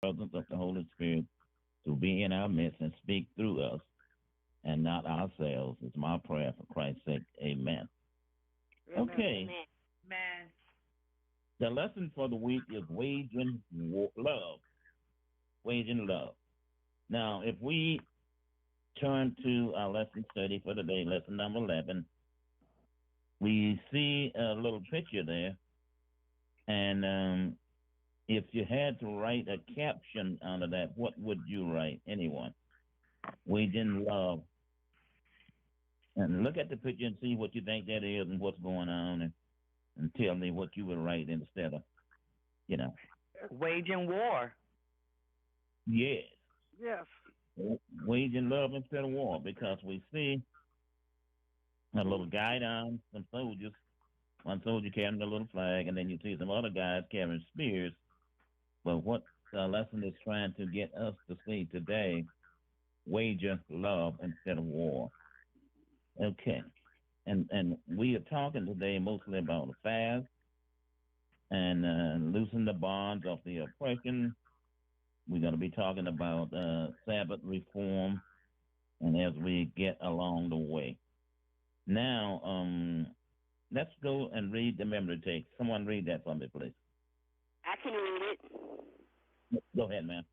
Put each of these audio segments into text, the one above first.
presence of the Holy Spirit to be in our midst and speak through us and not ourselves. It's my prayer for Christ's sake. Amen. Okay. Amen. Man. The lesson for the week is waging love. Waging love. Now, if we turn to our lesson study for today, lesson number 11, we see a little picture there. And if you had to write a caption under that, what would you write? Anyone? Waging love. And look at the picture and see what you think that is and what's going on, and tell me what you would write instead of, Waging war. Yes. Yes. Waging love instead of war, because we see a little guy down, some soldiers, one soldier carrying a little flag, and then you see some other guys carrying spears. But what the lesson is trying to get us to see today, wager love instead of war. Okay. And we are talking today mostly about a fast and loosen the bonds of the oppression. We're going to be talking about Sabbath reform, and as we get along the way. Now, let's go and read the memory text. Someone read that for me, please. I can read it. Go ahead, ma'am.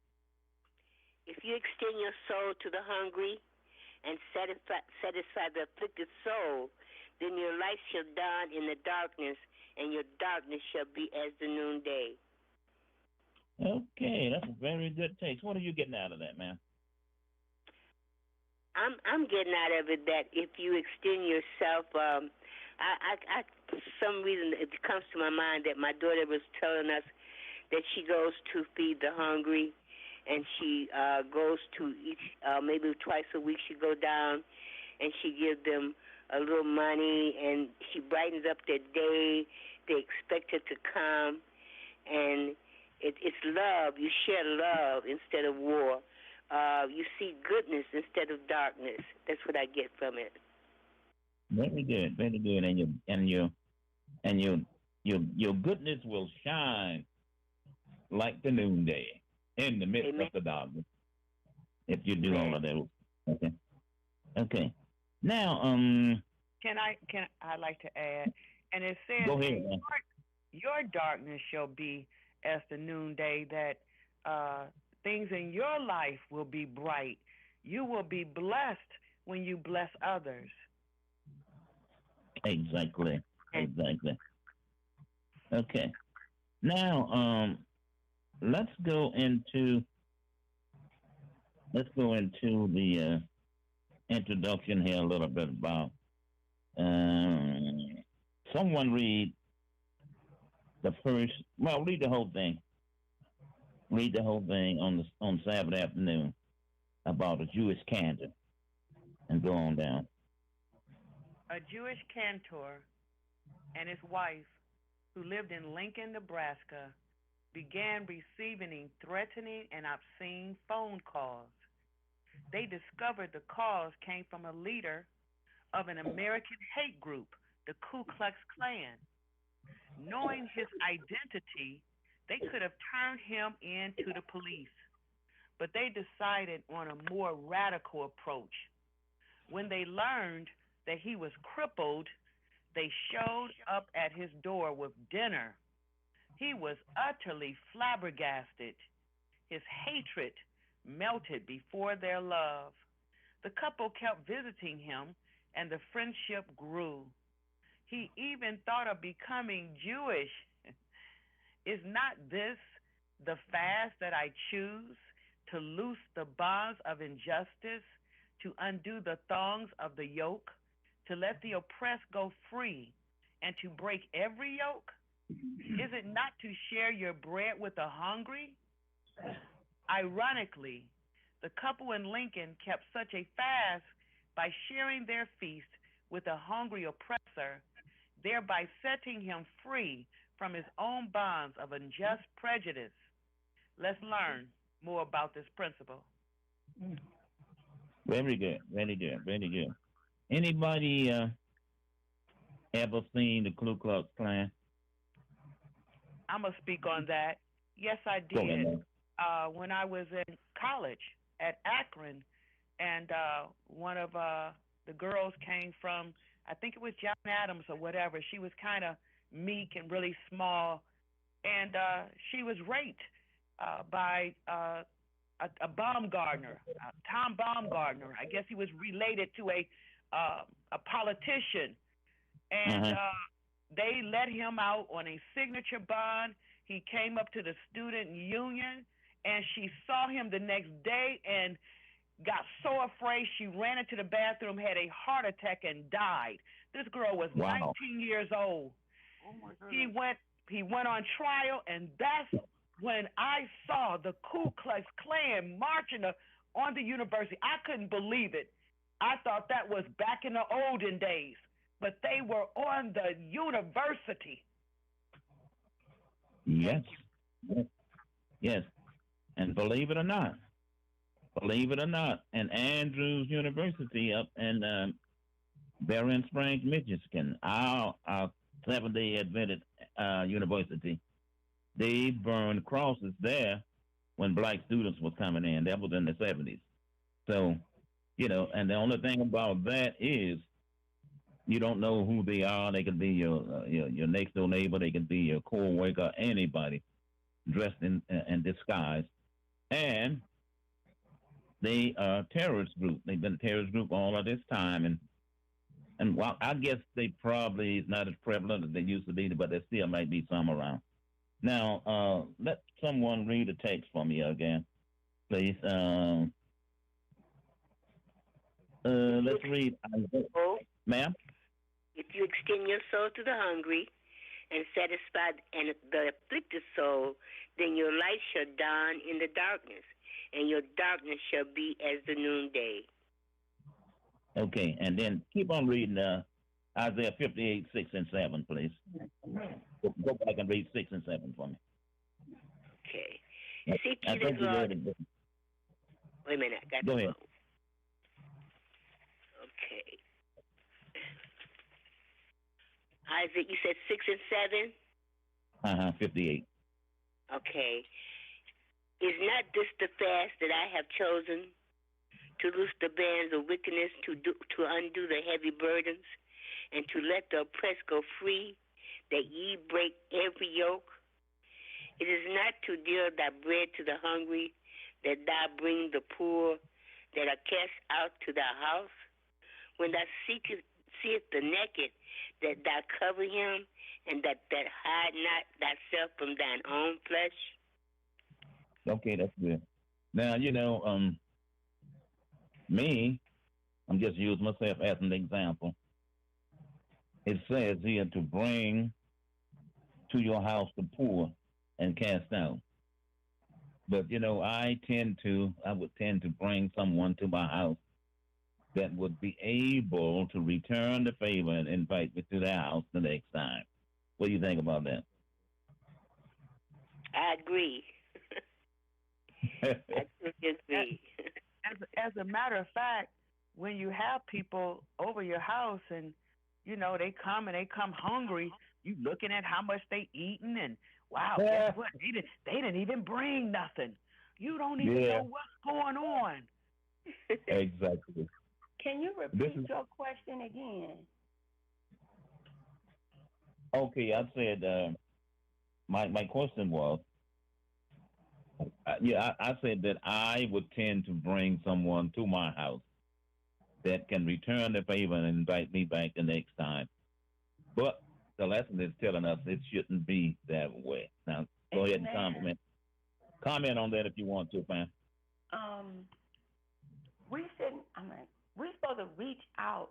If you extend your soul to the hungry and satisfy the afflicted soul, then your light shall dawn in the darkness, and your darkness shall be as the noonday. Okay, that's a very good text. What are you getting out of that, ma'am? I'm getting out of it that if you extend yourself, I for some reason it comes to my mind that my daughter was telling us that she goes to feed the hungry, and she goes to each maybe twice a week. She go down and she gives them a little money, and she brightens up their day. They expect her to come, and it's love. You share love instead of war. You see goodness instead of darkness. That's what I get from it. Very good, very good. Your goodness will shine like the noonday in the midst Amen. of the darkness. If you do Amen. all of that. Okay. Okay. Now, I'd like to add, and it says, go ahead, man. your darkness shall be as the noonday, that things in your life will be bright. You will be blessed when you bless others. Exactly. Okay. Now, let's go into the introduction here a little bit about. Someone read the first. Well, read the whole thing. Read the whole thing on Sabbath afternoon about a Jewish cantor, and go on down. A Jewish cantor and his wife, who lived in Lincoln, Nebraska, began receiving threatening and obscene phone calls. They discovered the calls came from a leader of an American hate group, the Ku Klux Klan. Knowing his identity, they could have turned him in to the police, but they decided on a more radical approach. When they learned that he was crippled, they showed up at his door with dinner. He was utterly flabbergasted. His hatred melted before their love. The couple kept visiting him, and the friendship grew. He even thought of becoming Jewish. Is not this the fast that I choose, to loose the bonds of injustice, to undo the thongs of the yoke, to let the oppressed go free, and to break every yoke? Is it not to share your bread with the hungry? Ironically, the couple in Lincoln kept such a fast by sharing their feast with a hungry oppressor, thereby setting him free from his own bonds of unjust prejudice. Let's learn more about this principle. Very good, very good, very good. Anybody ever seen the Ku Klux Klan? I'm going to speak on that. Yes, I Go ahead, did. man. when I was in college at Akron, and one of the girls came from, I think it was John Adams or whatever. She was kind of meek and really small, and she was raped by a Baumgartner, Tom Baumgartner. I guess he was related to a politician, and Uh-huh. they let him out on a signature bond. He came up to the student union, and she saw him the next day and got so afraid she ran into the bathroom, had a heart attack, and died. This girl was Wow. 19 years old. Oh my He goodness. went he went on trial, and that's when I saw the Ku Klux Klan marching on the university. I couldn't believe it. I thought that was back in the olden days, but they were on the university. Yes. Thank you. Yes. Yes. And believe it or not, and Andrews University up in Berrien Springs, Michigan, our Seventh Day Adventist university, they burned crosses there when black students was coming in. That was in the 70s. So, and the only thing about that is you don't know who they are. They could be your next door neighbor. They could be your co-worker, anybody dressed in disguise. And they are a terrorist group. They've been a terrorist group all of this time, and while I guess they probably is not as prevalent as they used to be, but there still might be some around. Now, let someone read the text for me again, please. If you Let's read, soul, ma'am. if you extend your soul to the hungry and satisfy the afflicted soul, then your light shall dawn in the darkness, and your darkness shall be as the noonday. Okay, and then keep on reading Isaiah 58, 6 and 7, please. Go back and read 6 and 7 for me. Okay. I Seek I ye think the you Lord. read it. Wait a minute, I got Go to ahead. go. Okay. Isaac, you said 6 and 7? 58. Okay. Is not this the fast that I have chosen, to loose the bands of wickedness, to undo the heavy burdens, and to let the oppressed go free, that ye break every yoke? It is not to deal thy bread to the hungry, that thou bring the poor that are cast out to thy house. When thou seest the naked, that thou cover him, and that hide not thyself from thine own flesh. Okay, that's good. Now, me, I'm just using myself as an example. It says here to bring to your house the poor and cast out. But I would tend to bring someone to my house that would be able to return the favor and invite me to their house the next time. What do you think about that? I agree. I totally agree. As a matter of fact, when you have people over your house and they come hungry, you looking at how much they eating, and wow, guess Yeah, what? They didn't even bring nothing. You don't even yeah, know what's going on. exactly. Can you This repeat is your question again? okay. I said my question was, I said that I would tend to bring someone to my house that can return the favor and invite me back the next time. But the lesson is telling us it shouldn't be that way. Now, go ahead and Amen. comment on that if you want to, man. Um, we shouldn't. I mean, we're supposed to reach out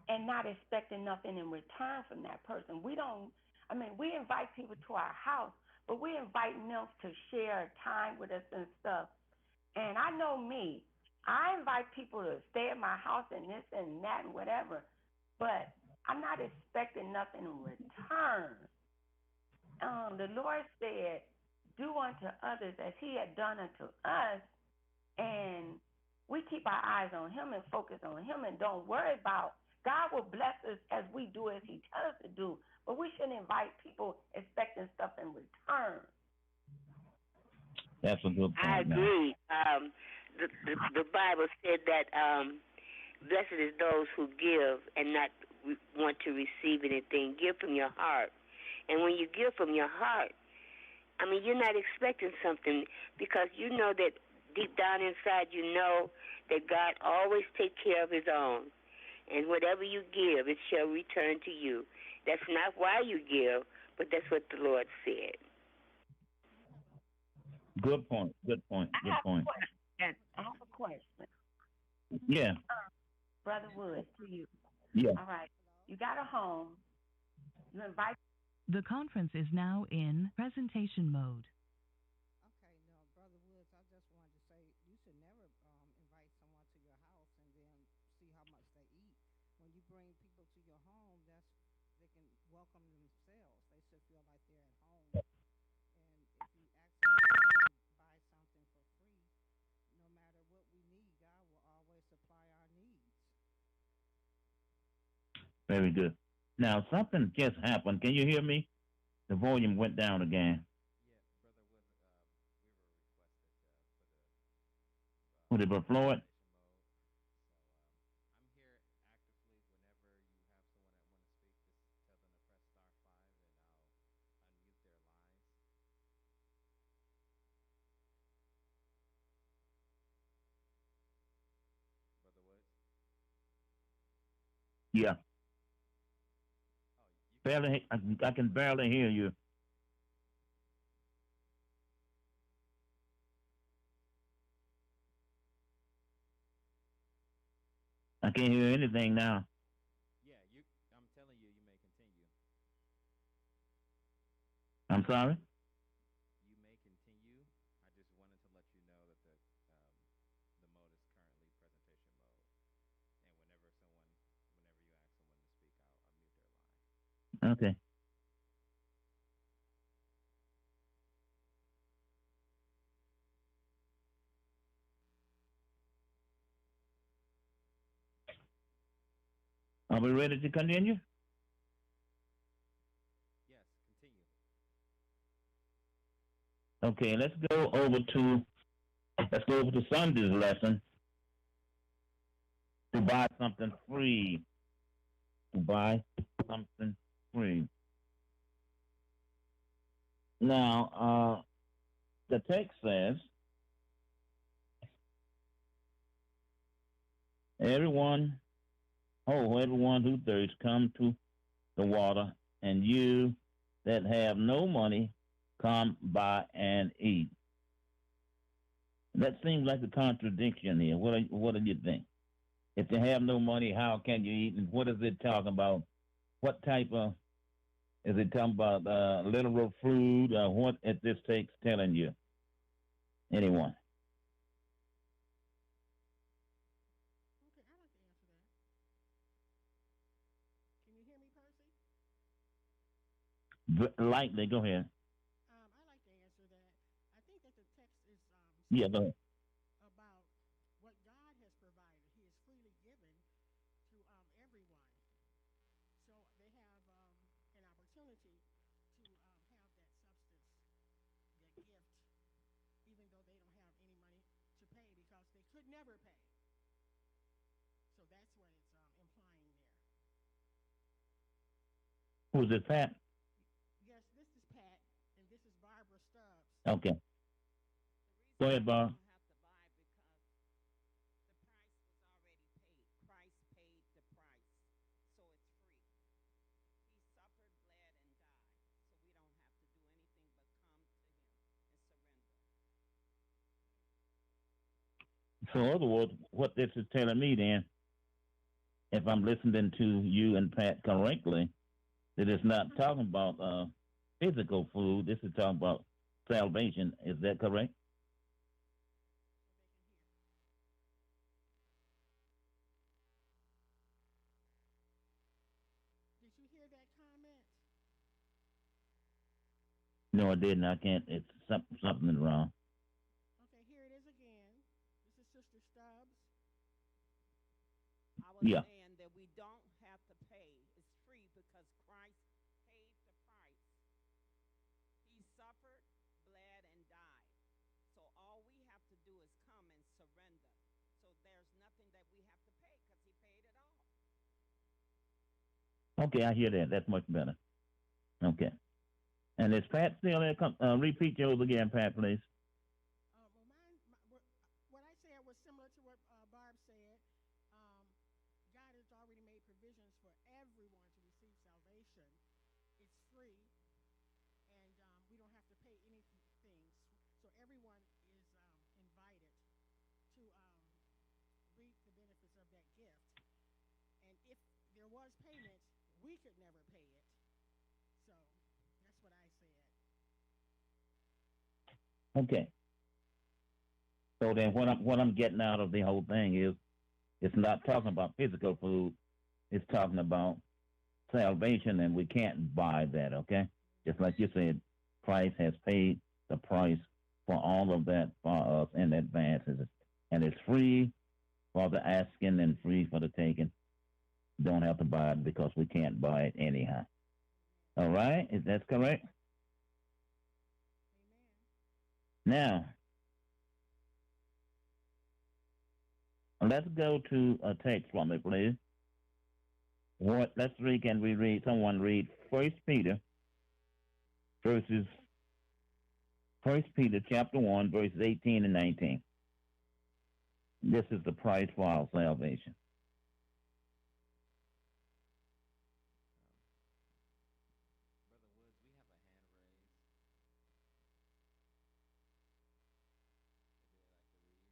and not expecting nothing in return from that person. We don't. I mean, we invite people to our house, but we invite them to share time with us and stuff. And I know me. I invite people to stay at my house and this and that and whatever, but I'm not expecting nothing in return. The Lord said, "Do unto others as He had done unto us," and we keep our eyes on Him and focus on Him and don't worry about. God will bless us as we do as He tells us to do, but we shouldn't invite people expecting stuff in return. That's a good I point, man. agree. The Bible said that blessed is those who give and not want to receive anything. Give from your heart. And when you give from your heart, I mean, you're not expecting something because you know that deep down inside you know that God always takes care of his own. And whatever you give, it shall return to you. That's not why you give, but that's what the Lord said. Good point. Good point. I Good have a point. question. I have a question. Yeah. Brother Wood, to you. Yeah. All right. You got a home. You invite. The conference is now in presentation mode. Okay, now, Brother Woods, I just wanted to say you should never invite someone to your house and then see how much they eat. When you bring people to your home, they can welcome themselves. They should feel like they're at home. And if you ask them to buy something for free, no matter what we need, God will always supply our needs. Very good. Now, something just happened. Can you hear me? The volume went down again. Would it be Floyd? Yeah. Barely. I can barely hear you. I can't hear anything now. I'm telling you, you may continue. I'm sorry? You may continue. I just wanted to let you know that the mode is currently presentation mode. And whenever you ask someone to speak, I'll unmute their line. Okay. Are we ready to continue? Yes, continue. Okay, let's go over to Sunday's lesson. To buy something free. To buy something free. Now, the text says, everyone who thirsts, come to the water, and you that have no money, come buy and eat. That seems like a contradiction here. What do you think? If you have no money, how can you eat? And what is it talking about? What type of, is it talking about literal food? What is this text telling you? Anyone? Okay, I'd like to answer that. Can you hear me, Percy? Lightly, go ahead. I'd like to answer that. I think that the text is Yeah, go ahead. about what God has provided. He has freely given to everyone. So they have an opportunity to have that substance, that gift, even though they don't have any money to pay because they could never pay. So that's what it's implying there. Who's this, Pat? Yes, this is Pat, and this is Barbara Stubbs. Okay. Go ahead, Bob. So, in other words, what this is telling me then, if I'm listening to you and Pat correctly, that it's not talking about physical food. This is talking about salvation. Is that correct? Did you hear that comment? No, I didn't. I can't. It's something wrong. Okay, here it is again. This is Sister Stubbs. I was Yeah. saying that we don't have to pay. It's free because Christ paid the price. He suffered, bled, and died. Okay, I hear that. That's much better. Okay. And is Pat still there? Come, repeat yours again, Pat, please. Well, what I said was similar to what Barb said. God has already made provisions for everyone to receive salvation. It's free, and we don't have to pay anything. So everyone is invited to reap the benefits of that gift. And if there was payment, we could never pay it. So that's what I said. Okay. So then what I'm getting out of the whole thing is it's not talking about physical food. It's talking about salvation, and we can't buy that, okay? Just like you said, Christ has paid the price for all of that for us in advance. And it's free for the asking and free for the taking. Don't have to buy it because we can't buy it anyhow. All right? Is that correct? Amen. Now, let's go to a text from it, please. Let's read, can we read, someone read 1 Peter chapter 1, verses 18 and 19. This is the price for our salvation. Brother Woods, we have a hand raised. If they'd like to read, I'm going to go ahead and unmute their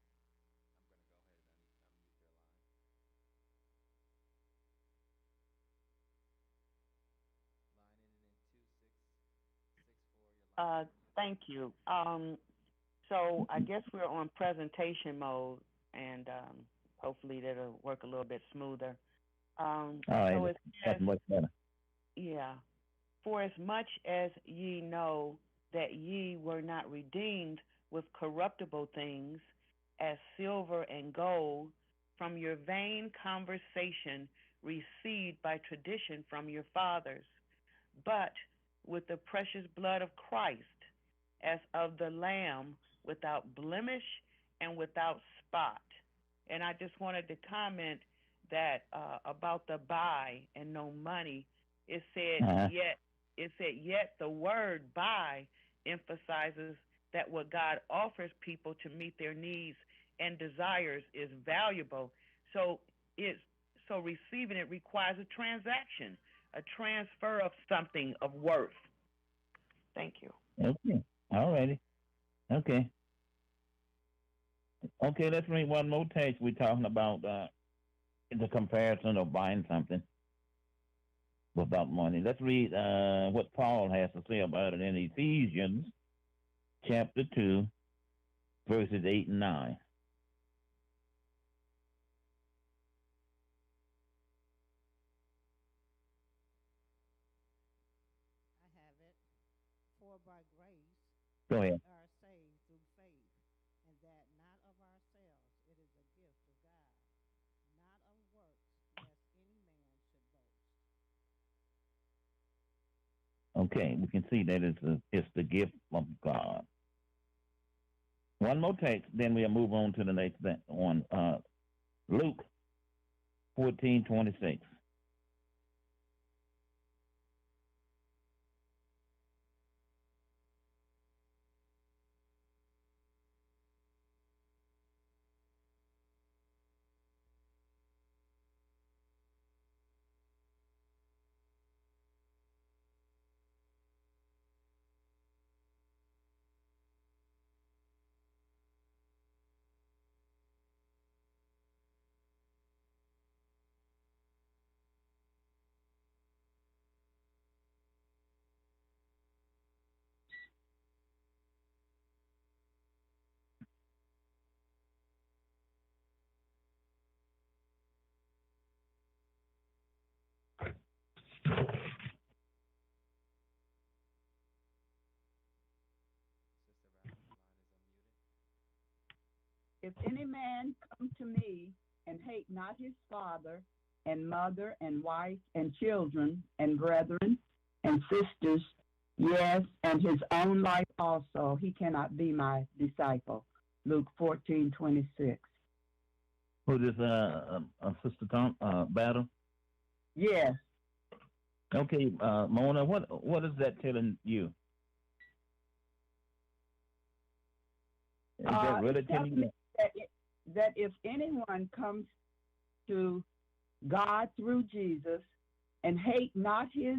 line. Line ending in 2664. Your line. Thank you. So I guess we're on presentation mode, and hopefully that'll work a little bit smoother. All right, so that's much better. Yeah. For as much as ye know that ye were not redeemed with corruptible things, as silver and gold, from your vain conversation received by tradition from your fathers, but with the precious blood of Christ, as of the Lamb, without blemish and without spot. And I just wanted to comment that about the buy and no money. It said yet the word buy emphasizes that what God offers people to meet their needs and desires is valuable. So receiving it requires a transaction, a transfer of something of worth. Thank you. Okay. All righty. Okay. Okay, let's read one more text. We're talking about the comparison of buying something without money. Let's read what Paul has to say about it in Ephesians chapter 2, verses 8 and 9. I have it. For by grace Go ahead. we are saved through faith, and that not of ourselves, it is a gift of God, not of works, lest any man should boast. Okay, we can see that it's the gift of God. One more text, then we'll move on to the next one. Luke 14:26. Sister Valerie, your line is unmuted. If any man come to me and hate not his father and mother and wife and children and brethren and sisters, yes, and his own life also, he cannot be my disciple. Luke 14:26. Who is Sister Battle? Yes. Okay, Mona, what is that telling you? Is that really It's telling telling me that if anyone comes to God through Jesus and hate not his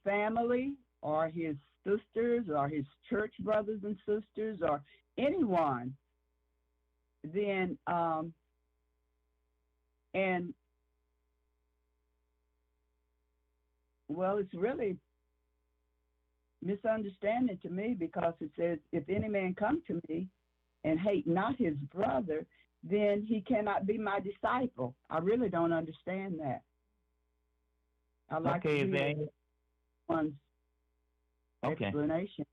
family or his sisters or his church brothers and sisters or anyone, then and well, it's really misunderstanding to me, because it says, if any man come to me and hate not his brother, then he cannot be my disciple. I really don't understand that. I like to hear one's explanation.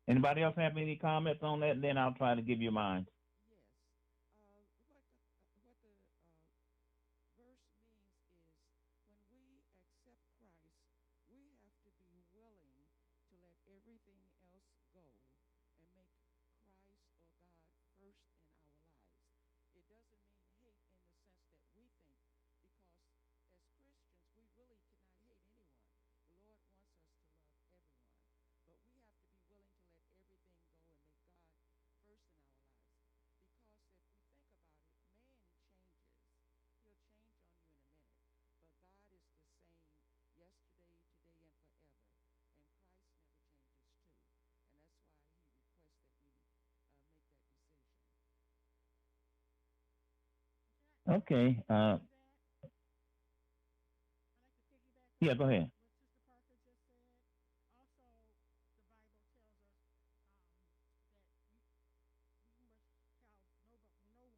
Anybody else have any comments on that? And then I'll try to give you mine. Everything else go and make Christ or God first in our lives. It doesn't mean hate in the sense that we think, because as Christians, we really cannot hate anyone. The Lord wants us to love everyone, but we have to be willing to let everything go and make God first in our lives. Because if we think about it, man changes. He'll change on you in a minute, but God is the same yesterday, today, and forever. And Christ never changes too. And that's why he requests that we make that decision. Okay. Yeah, go ahead. What Sister Parker just said. Also, the Bible tells us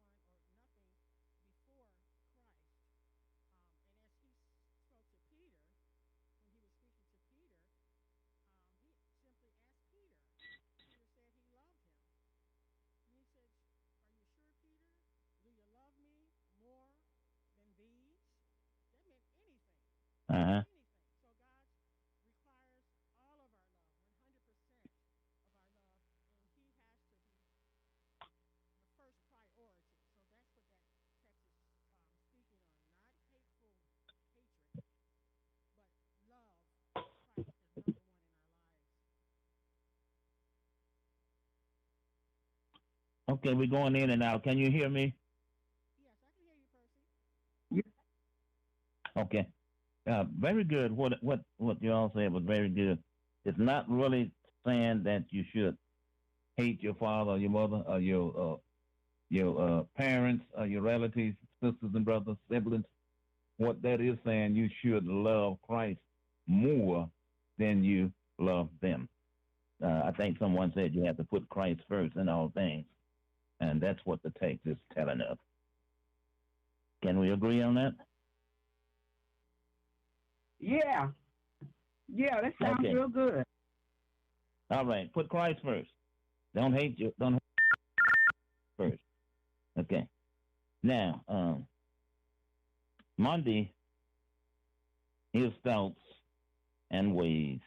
that we must have no one or nothing before Christ. And as he spoke to Peter, when he was speaking to Peter, he simply asked Peter. Peter said he loved him. And he said, "Are you sure, Peter? Do you love me more than these?" That meant anything. Anything. So God requires all of our love, 100% of our love, and he has to be the first priority. So that's what that text is speaking on. Not hateful hatred, but love of Christ is number one in our lives. Okay, we're going in and out. Can you hear me? Yes, I can hear you, Percy. Yeah. Okay. Very good. What you all said was very good. It's not really saying that you should hate your father or your mother or your parents or your relatives, sisters and brothers, siblings. What that is saying, you should love Christ more than you love them. I think someone said you have to put Christ first in all things. And that's what the text is telling us. Can we agree on that? Yeah. Yeah, that sounds real good. All right. Put Christ first. Don't hate you. Don't hate first. Okay. Now, Monday, his thoughts and ways.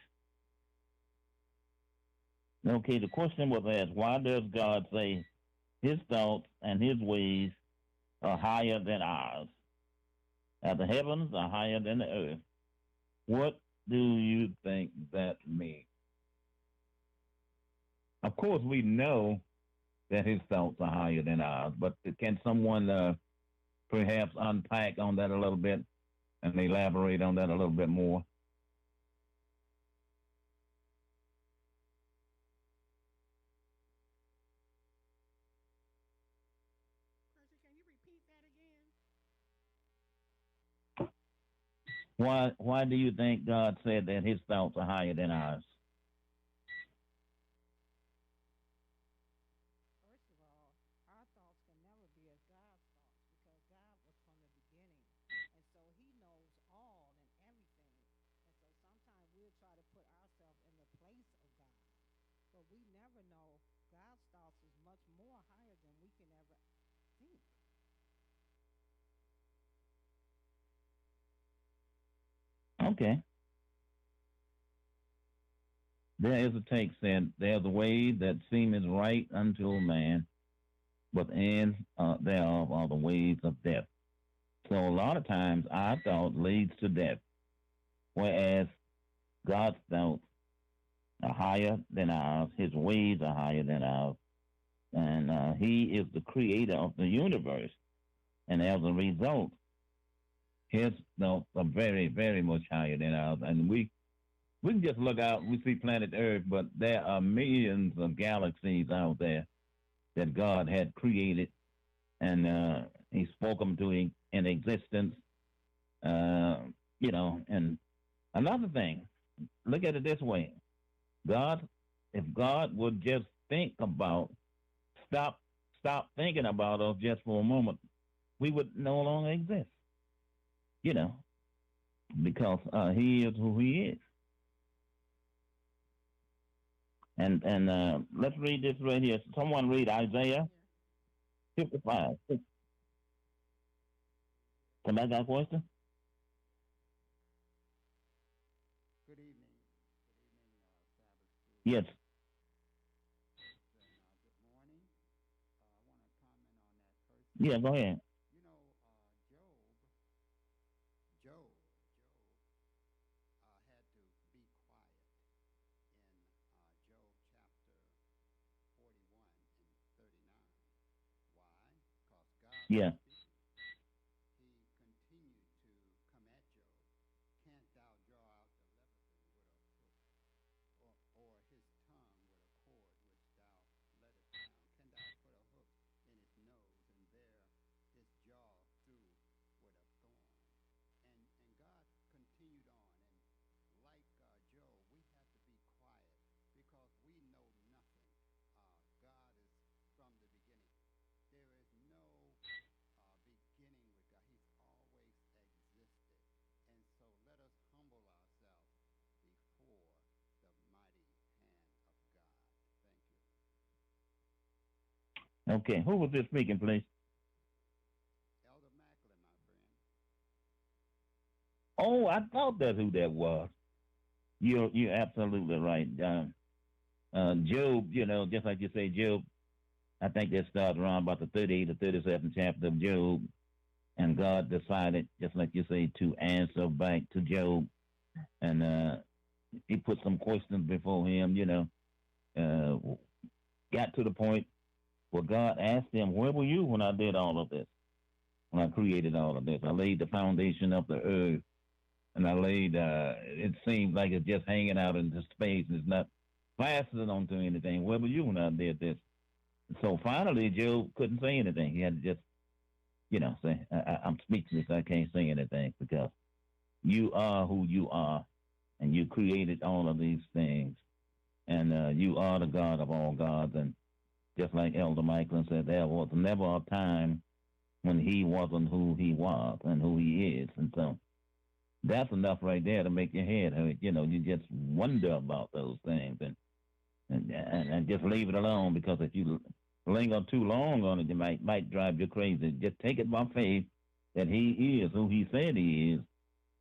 Okay, the question was asked, why does God say his thoughts and his ways are higher than ours? As the heavens are higher than the earth. What do you think that means? Of course, we know that his thoughts are higher than ours, but can someone perhaps unpack on that a little bit and elaborate on that a little bit more? Percy, can you repeat that again? Why do you think God said that his thoughts are higher than ours? First of all, our thoughts can never be as God's thoughts, because God was from the beginning. And so he knows all and everything. And so sometimes we'll try to put ourselves in the place of God. But we never know. God's thoughts is much more higher than we can ever think. Okay. There is a text said, there's a way that seemeth right unto a man, but the end thereof are the ways of death. So a lot of times our thought leads to death, whereas God's thoughts are higher than ours. His ways are higher than ours. And he is the creator of the universe. And as a result, his thoughts are very, very much higher than ours. And we can just look out, we see planet Earth, but there are millions of galaxies out there that God had created, and he spoke them in existence. And another thing, look at it this way. If God would just stop thinking about us just for a moment, we would no longer exist, because he is who he is. And let's read this right here. Someone read Isaiah 55. Somebody got a question? Good evening. Sabbath School. Yes. Good morning. I want to comment on that first. Yeah, go ahead. You know, Job had to be quiet in Job chapter 41 and 39. Why? Because God Yeah. was speaking. He continued to come at Job. Can't thou draw out the leviathan with a hook, or his tongue with a cord which thou lettest down? Can thou put a hook in his nose and bear his jaw through with a thorn? And God continued on. And like Job, we have to be quiet because we know nothing. God is from the beginning. There is no beginning with God. He's always existed. And so let us humble ourselves before the mighty hand of God. Thank you. Okay, who was this speaking, please? Elder Macklin, my friend. Oh, I thought that's who that was. You're absolutely right. Job, just like you say, Job, I think that starts around about the 38th or 37th chapter of Job. And God decided, just like you say, to answer back to Job. And he put some questions before him, got to the point where God asked him, where were you when I did all of this? When I created all of this? I laid the foundation of the earth. And I laid, it seems like it's just hanging out into space. It's not fastened onto anything. Where were you when I did this? So finally, Job couldn't say anything. He had to just, say, I'm speechless. I can't say anything because you are who you are. And you created all of these things. And you are the God of all gods. And just like Elder Michael said, there was never a time when he wasn't who he was and who he is. And so that's enough right there to make your head hurt. You just wonder about those things and just leave it alone, because if you linger too long on it, it might drive you crazy. Just take it by faith that he is who he said he is,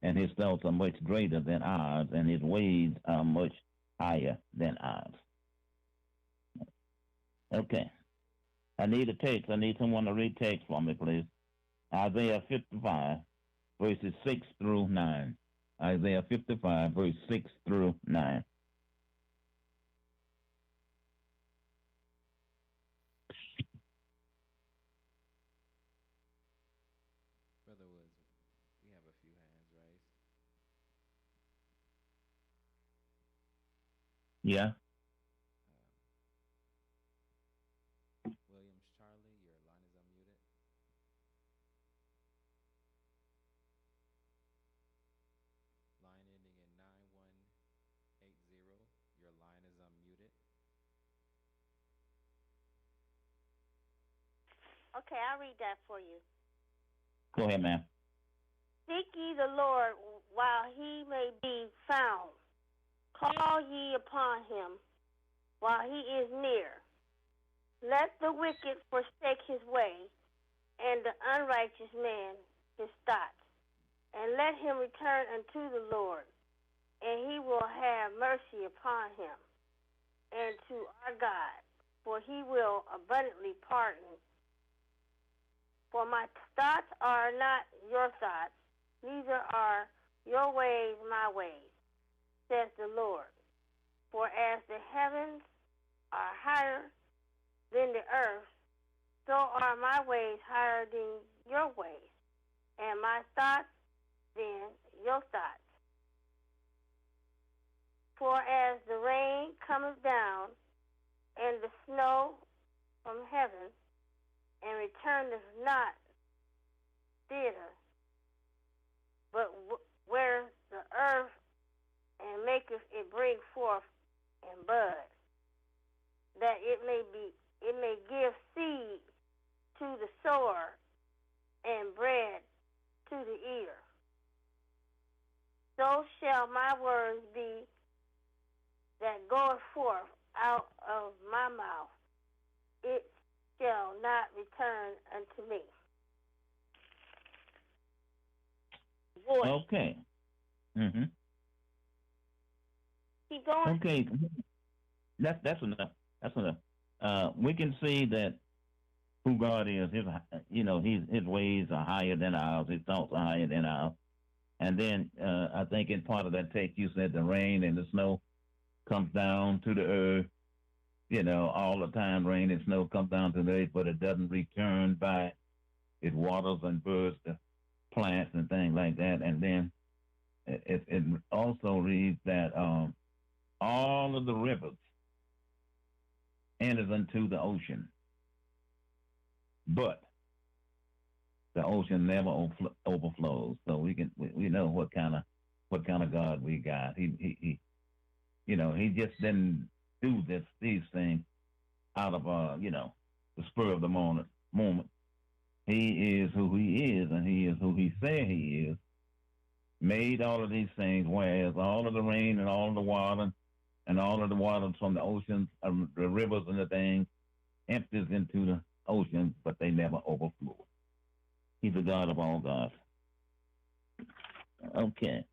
and his thoughts are much greater than ours, and his ways are much higher than ours. Okay. I need a text. I need someone to read text for me, please. Isaiah 55. Verses 6 through 9. Isaiah 55, verse 6 through 9. Brother Woods, we have a few hands raised. Yeah. Williams Charlie, your line is unmuted. Line ending in 9180, your line is unmuted. Okay, I'll read that for you. Go ahead, ma'am. Seek ye the Lord while he may be found. Call ye upon him while he is near. Let the wicked forsake his way, and the unrighteous man his thoughts. And let him return unto the Lord, and he will have mercy upon him, and to our God, for he will abundantly pardon. For my thoughts are not your thoughts, neither are your ways my ways, says the Lord. For as the heavens are higher than the earth, so are my ways higher than your ways, and my thoughts than your thoughts. For as the rain cometh down, and the snow from heaven, and returneth not thither, but where the earth, and maketh it bring forth and bud, that it may give seed to the sower and bread to the eater. So shall my words be that goeth forth out of my mouth. It shall not return unto me. Voice. Okay. Mm-hmm. Keep going. Okay. That's enough. That's enough. We can see that who God is. His ways are higher than ours. His thoughts are higher than ours. And then I think in part of that text you said the rain and the snow comes down to the earth. All the time rain and snow come down to the earth, but it doesn't return by. It waters and birds the plants and things like that. And then it also reads that all of the rivers enters into the ocean, but the ocean never overflows. So we know what kind of God we got. He just didn't do these things out of the spur of the moment. He is who he is, and he is who he said he is. Made all of these things, whereas all of the rain and all of the water and all of the water from the oceans, the rivers and the things, empties into the oceans, but they never overflow. He's the God of all gods. Okay.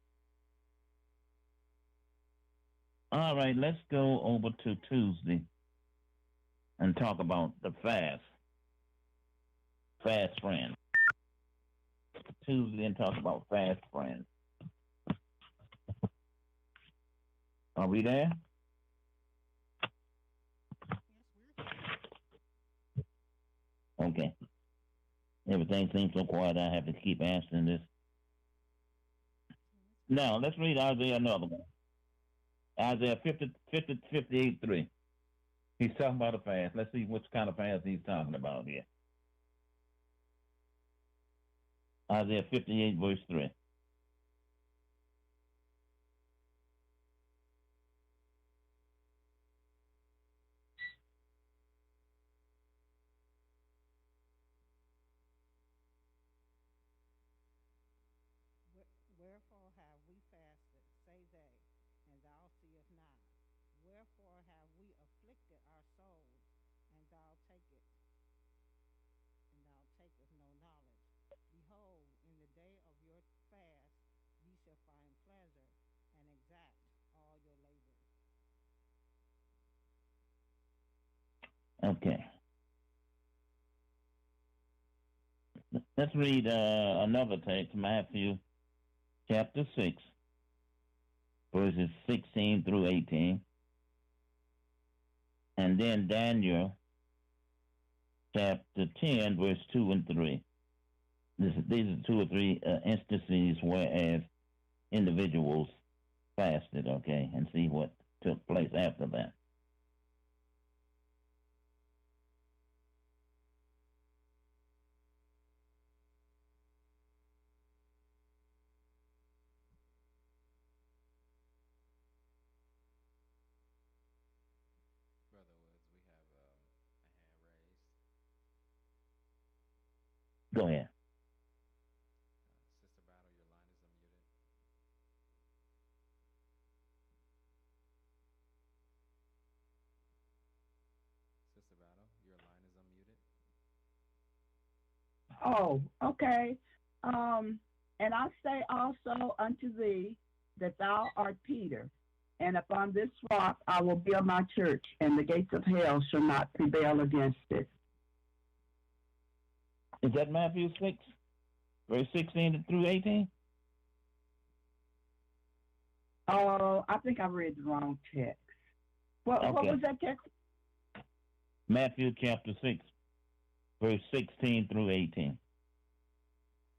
All right, let's go over to Tuesday and talk about the fast. Fast friends. Tuesday and talk about fast friends. Are we there? Okay. Everything seems so quiet, I have to keep answering this. Now, let's read Isaiah another one. Isaiah 58:3. He's talking about a fast. Let's see which kind of fast he's talking about here. Isaiah 58, verse 3. Wherefore have we fasted, say they, and thou seest not? Wherefore have we afflicted our souls, and thou takest no knowledge? Behold, in the day of your fast ye shall find pleasure, and exact all your labors. Okay. Let's read another text, Matthew chapter 6, verses 16 through 18. And then Daniel chapter 10, verse 2 and 3. These are two or three instances whereas individuals fasted, okay, and see what took place after that. Brother Woods, we have a hand raised. Go ahead. Sister Battle, your line is unmuted. Sister Battle, your line is unmuted. Oh, okay. And I say also unto thee that thou art Peter, and upon this rock I will build my church, and the gates of hell shall not prevail against it. Is that Matthew 6, verse 16 through 18? Oh, I think I read the wrong text. What was that text? Matthew chapter 6, verse 16 through 18.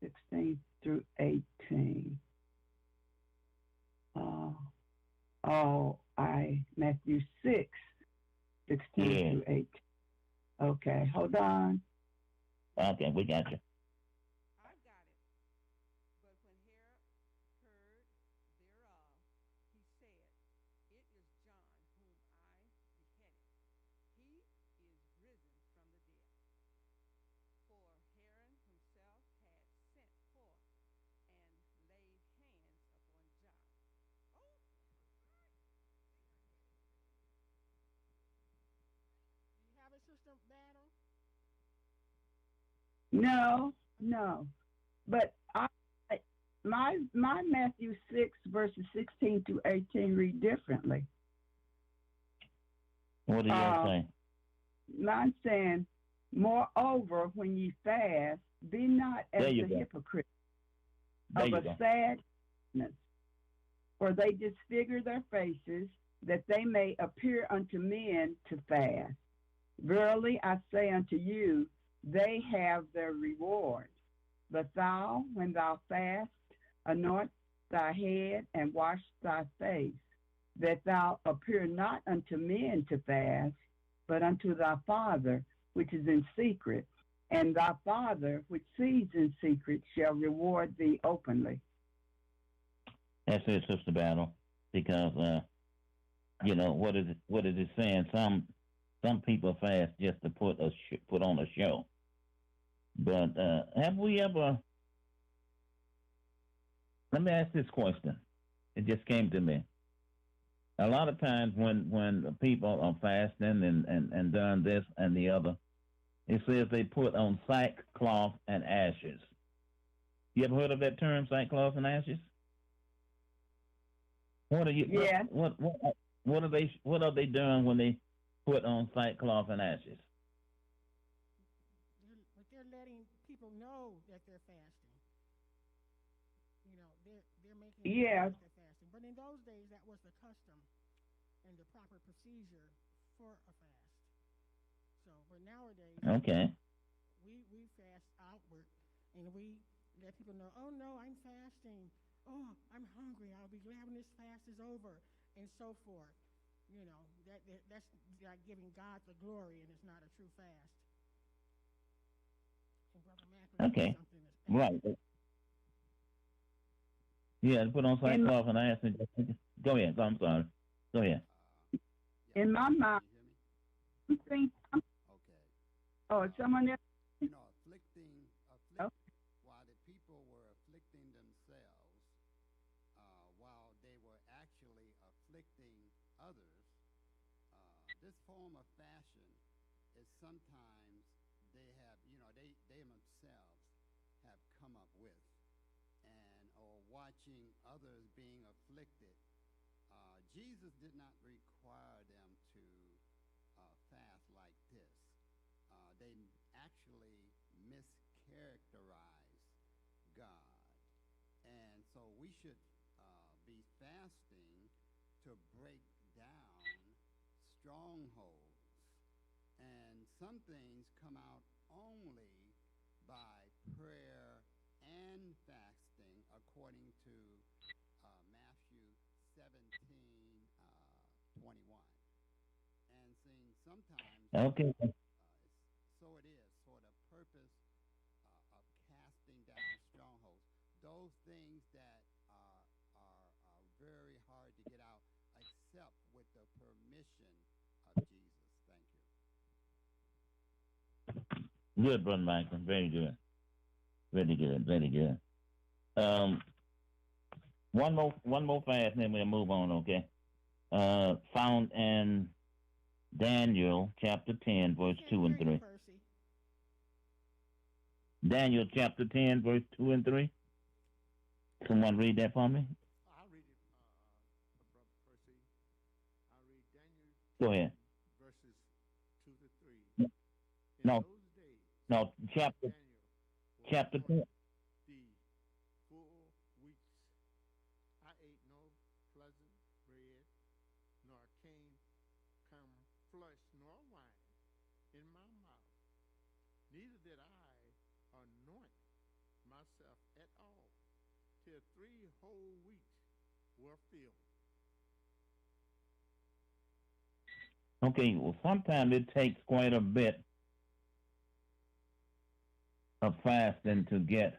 16 through 18. Matthew 6, 16 through 18. Okay, hold on. Okay, we got you. I got it. But when Herod heard thereof, he said, It is John whom I beheaded. He is risen from the dead. For Herod himself had sent forth and laid hands upon John. Oh, Do you have a sister battle? No. But my Matthew 6 verses 16 through 18 read differently. What do you say? Mine saying, moreover, when ye fast, be not as the hypocrites of a sadness, for they disfigure their faces, that they may appear unto men to fast. Verily I say unto you, they have their reward. But thou, when thou fast, anoint thy head and wash thy face, that thou appear not unto men to fast, but unto thy Father which is in secret, and thy Father which sees in secret shall reward thee openly. That's it, Sister Battle, because what is it saying? Some people fast just to put on a show. But have we ever? Let me ask this question. It just came to me. A lot of times when people are fasting and done this and the other, it says they put on sackcloth and ashes. You ever heard of that term, sackcloth and ashes? What are you? Yeah. What are they doing when they put on sackcloth and ashes? They're letting people know that they're fasting. They're making it that they're fasting. But in those days, that was the custom and the proper procedure for a fast. So, but nowadays, we fast outward, and we let people know, oh no, I'm fasting. Oh, I'm hungry. I'll be glad when this fast is over, and so forth. That's like giving God the glory, and it's not a true fast. And Brother Macklin right. Yeah, put on sackcloth and ashes. Go ahead. I'm sorry. Go ahead. In my mind, oh, someone else. Afflicting. While the people were afflicting themselves, while they were actually afflicting others, this form of fashion is sometimes they themselves have come up with, or watching others being afflicted. Jesus did not require them to fast like this. They actually mischaracterize God. And so we should be fasting to break down strongholds. And some things come out only by prayer and fasting, according to Matthew 17:21. And seeing sometimes, so it is for the purpose of casting down strongholds, those things that are very hard to get out, except with the permission of Jesus. Thank you. Good, Brother Michael. Very good. Very good. Very good. One more fast, and then we'll move on. Okay. Found in Daniel chapter 10, verse 2 and 3. Daniel chapter 10, verse 2 and 3. Someone read that for me? I'll read it, Brother Percy. I'll read Daniel 10, Go ahead. verses 2 to 3. No, chapter chapter 10. The full weeks I ate no pleasant bread, nor come flesh nor wine in my mouth. Neither did I anoint myself at all till 3 whole weeks were filled. Okay, well, sometimes it takes quite a bit of fasting to get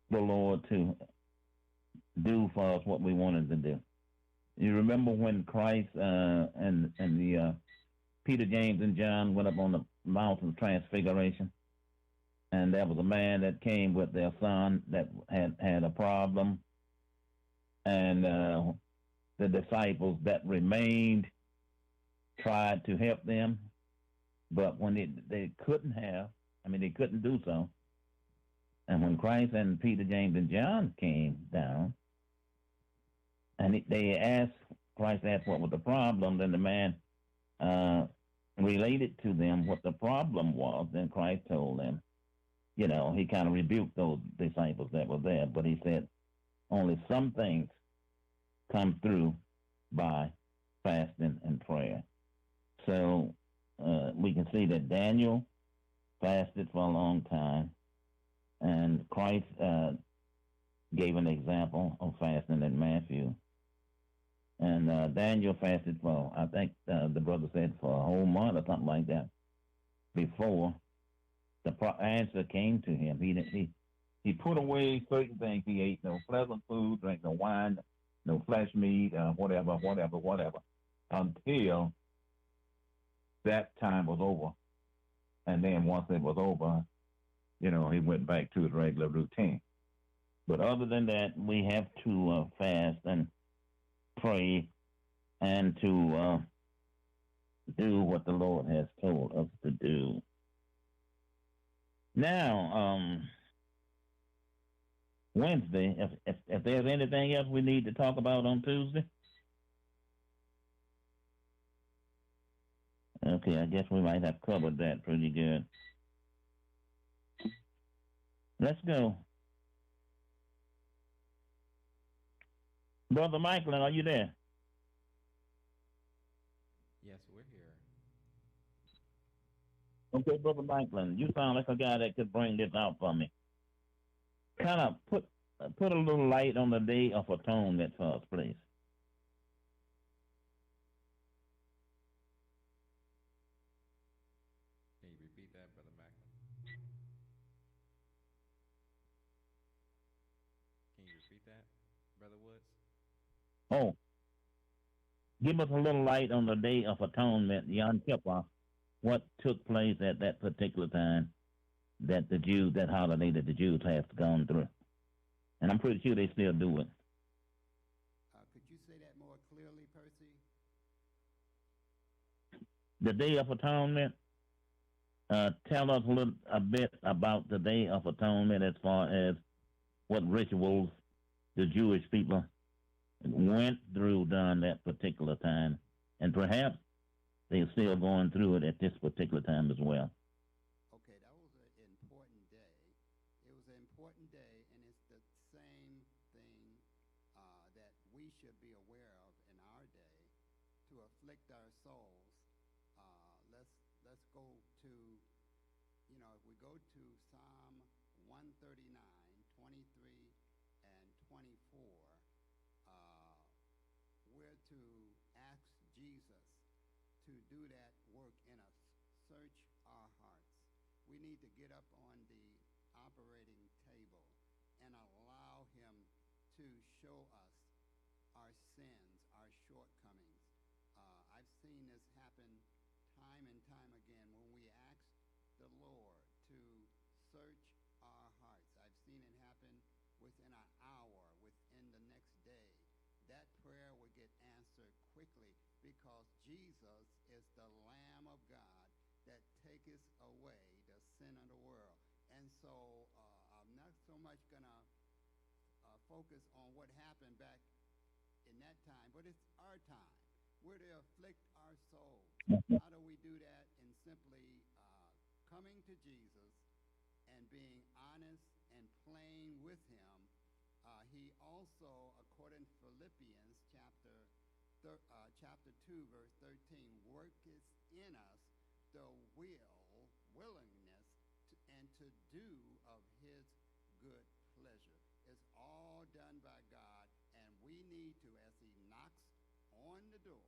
the Lord to do for us what we wanted to do. You remember when Christ and the Peter, James, and John went up on the mountain of transfiguration, and there was a man that came with their son that had a problem, and the disciples that remained tried to help them, but when they couldn't do so. And when Christ and Peter, James, and John came down, and Christ asked what was the problem, then the man related to them what the problem was. Then Christ told them, he kind of rebuked those disciples that were there, but he said, only some things come through by fasting and prayer. So we can see that Daniel fasted for a long time, and Christ gave an example of fasting in Matthew. And Daniel fasted for, I think the brother said, for a whole month or something like that before the answer came to him. He put away certain things. He ate no pleasant food, drank no wine, no flesh meat, whatever, until that time was over. And then once it was over, he went back to his regular routine. But other than that, we have to fast and pray and to do what the Lord has told us to do. Now, Wednesday, if there's anything else we need to talk about on Tuesday. Okay, I guess we might have covered that pretty good. Let's go. Brother Michael, are you there? Yes, we're here. Okay, Brother Michael, you sound like a guy that could bring this out for me. Kind of put a little light on the Day of Atonement for us, please. Can you repeat that, Brother Macklin? Can you repeat that, Brother Woods? Oh, give us a little light on the Day of Atonement, Yom Kippur. What took place at that particular time that that holiday that the Jews have gone through? And I'm pretty sure they still do it. Could you say that more clearly, Percy? The Day of Atonement, tell us a bit about the Day of Atonement as far as what rituals the Jewish people went through during that particular time. And perhaps they're still going through it at this particular time as well. Okay, that was an important day. It was an important day, and it's the same thing that we should be aware of in our day to afflict our souls. Let's go to, if we go to Psalm 139, 23, and 24, we're to ask Jesus to do that work in us, search our hearts. We need to get up on the operating table and allow him to show us our sins, our shortcomings. I've seen this happen time and time again when we ask the Lord to search our hearts. I've seen it happen within an hour, within the next day. That prayer will get answered quickly because Jesus is the Lamb of God that taketh away the sin of the world. And so I'm not so much going to focus on what happened back in that time, but it's our time. We're to afflict our souls. How do we do that? In simply coming to Jesus and being also, according to Philippians chapter 2, verse 13, worketh in us the willingness, and to do of his good pleasure. It's all done by God, and we need to, as he knocks on the door,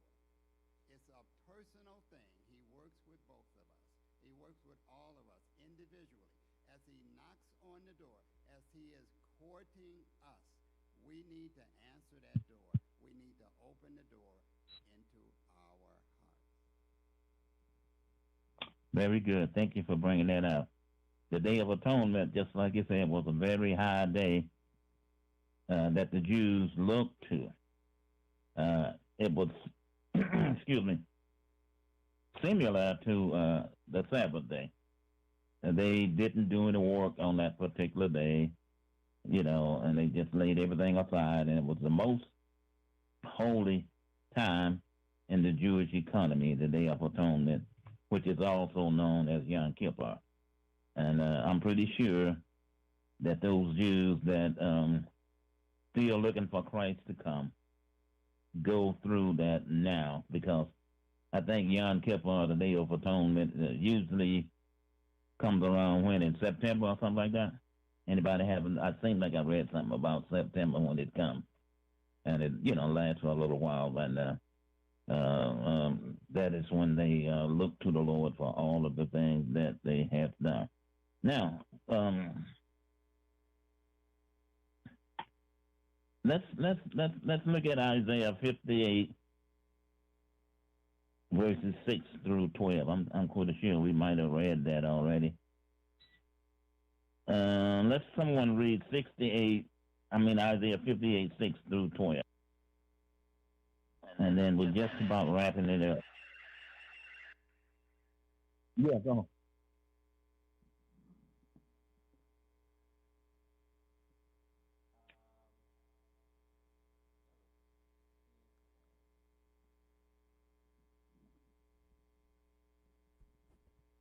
it's a personal thing. He works with both of us. He works with all of us individually. As he knocks on the door, as he is courting us, we need to answer that door. We need to open the door into our hearts. Very good. Thank you for bringing that up. The Day of Atonement, just like you said, was a very high day that the Jews looked to. It was, excuse me, similar to the Sabbath day. They didn't do any work on that particular day, and they just laid everything aside, and it was the most holy time in the Jewish economy, the Day of Atonement, which is also known as Yom Kippur. And I'm pretty sure that those Jews that still looking for Christ to come go through that now, because I think Yom Kippur, the Day of Atonement, usually comes around when, in September or something like that? Anybody haven't? I seem like I read something about September when it comes. And it, lasts for a little while. And that is when they look to the Lord for all of the things that they have done. Now, let's look at Isaiah 58, verses 6 through 12. I'm quite sure we might have read that already. Let someone read Isaiah 58, 6 through 12. And then we're just about wrapping it up. Yeah, go on.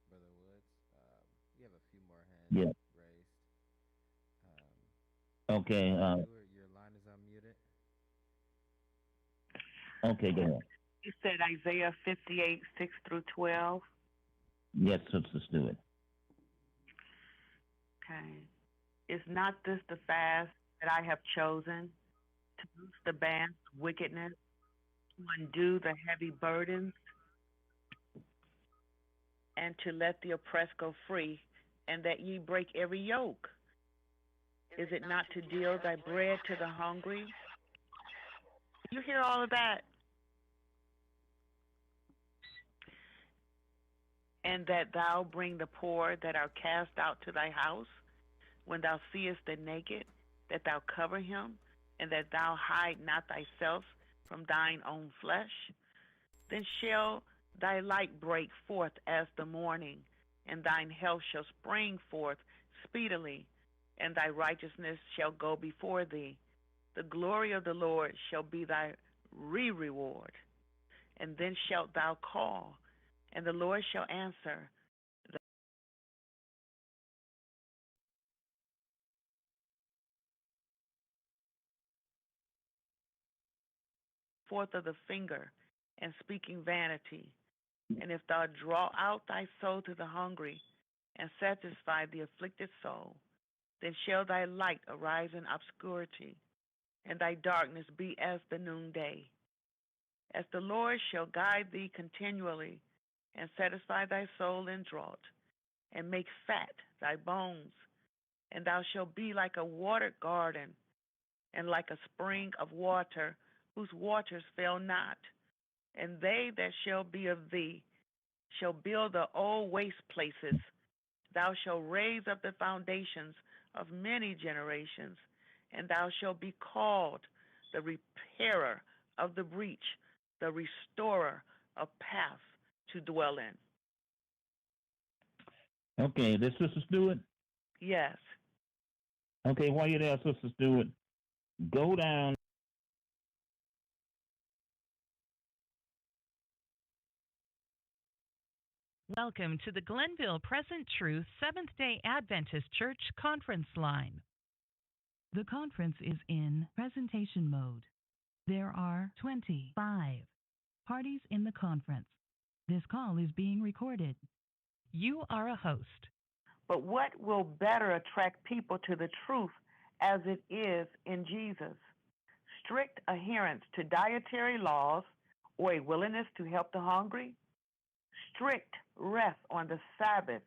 Brother Woods, we have a few more hands raised. Okay. Your line is unmuted. Okay, go ahead. You said Isaiah 58, 6 through 12? Yes, Sister Stewart. Okay. Is not this the fast that I have chosen, to loose the bands of wickedness, to undo the heavy burdens, and to let the oppressed go free, and that ye break every yoke? Is it not to deal thy bread to the hungry? You hear all of that? And that thou bring the poor that are cast out to thy house, when thou seest the naked, that thou cover him, and that thou hide not thyself from thine own flesh? Then shall thy light break forth as the morning, and thine health shall spring forth speedily, and thy righteousness shall go before thee. The glory of the Lord shall be thy reward. And then shalt thou call, and the Lord shall answer. Forth of the finger, and speaking vanity. And if thou draw out thy soul to the hungry, and satisfy the afflicted soul, then shall thy light arise in obscurity, and thy darkness be as the noonday. As the Lord shall guide thee continually, and satisfy thy soul in drought, and make fat thy bones, and thou shalt be like a watered garden, and like a spring of water, whose waters fail not. And they that shall be of thee shall build the old waste places. Thou shalt raise up the foundations of many generations, and thou shalt be called the repairer of the breach, the restorer of paths to dwell in. Okay, this Sister Stewart? Yes. Okay, while you're there, Sister Stewart, go down. Welcome to the Glenville PresentTruth Seventh-day Adventist Church Conference Line. The conference is in presentation mode. There are 25 parties in the conference. This call is being recorded. You are a host. But what will better attract people to the truth as it is in Jesus? Strict adherence to dietary laws or a willingness to help the hungry? Strict rest on the Sabbath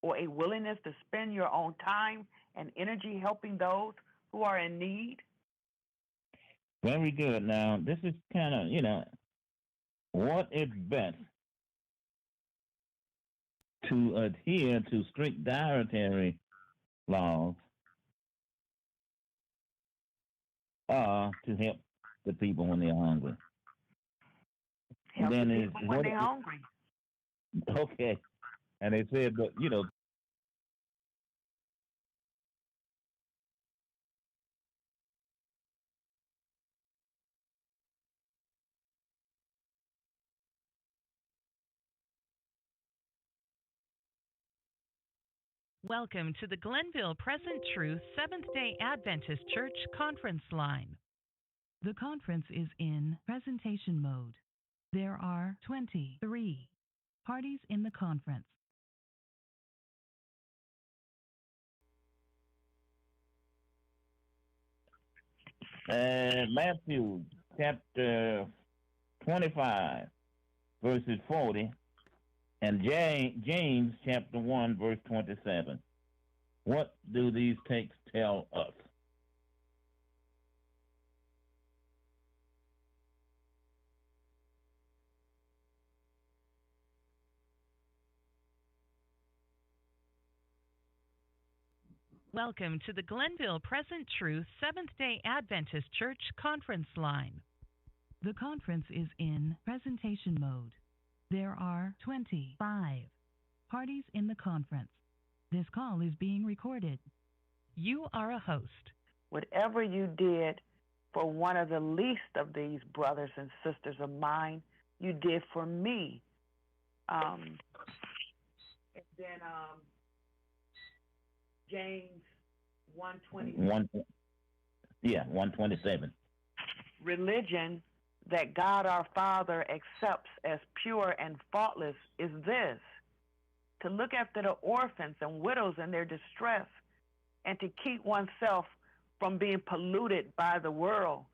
or a willingness to spend your own time and energy helping those who are in need? Very good. Now, this is kind of, what is best to adhere to strict dietary laws to help the people when they're hungry. Help then the people when they're hungry. Okay. And they said, but, Welcome to the Glenville PresentTruth Seventh-day Adventist Church conference line. The conference is in presentation mode. There are 23 parties in the conference. Matthew chapter 25, verses 40, and James chapter 1, verse 27. What do these texts tell us? Welcome to the Glenville PresentTruth Seventh-day Adventist Church conference line. The conference is in presentation mode. There are 25 parties in the conference. This call is being recorded. You are a host. Whatever you did for one of the least of these brothers and sisters of mine, you did for me. And then James 1:27. 127. Religion that God our Father accepts as pure and faultless is this: to look after the orphans and widows in their distress, and to keep oneself from being polluted by the world.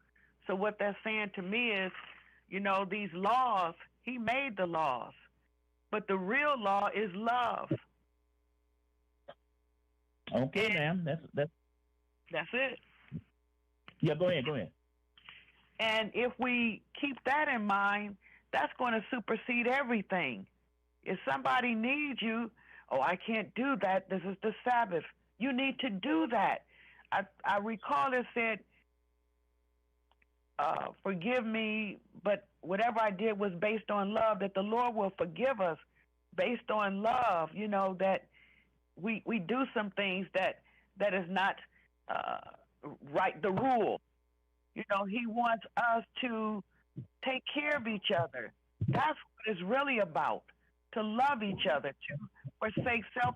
So what that's saying to me is, these laws, he made the laws, but the real law is love. Okay, ma'am. That's it. Yeah, go ahead. And if we keep that in mind, that's going to supersede everything. If somebody needs you, I can't do that. This is the Sabbath. You need to do that. I recall it said, forgive me, but whatever I did was based on love, that the Lord will forgive us based on love, that we do some things that is not right, the rule. He wants us to take care of each other. That's what it's really about, to love each other, to forsake self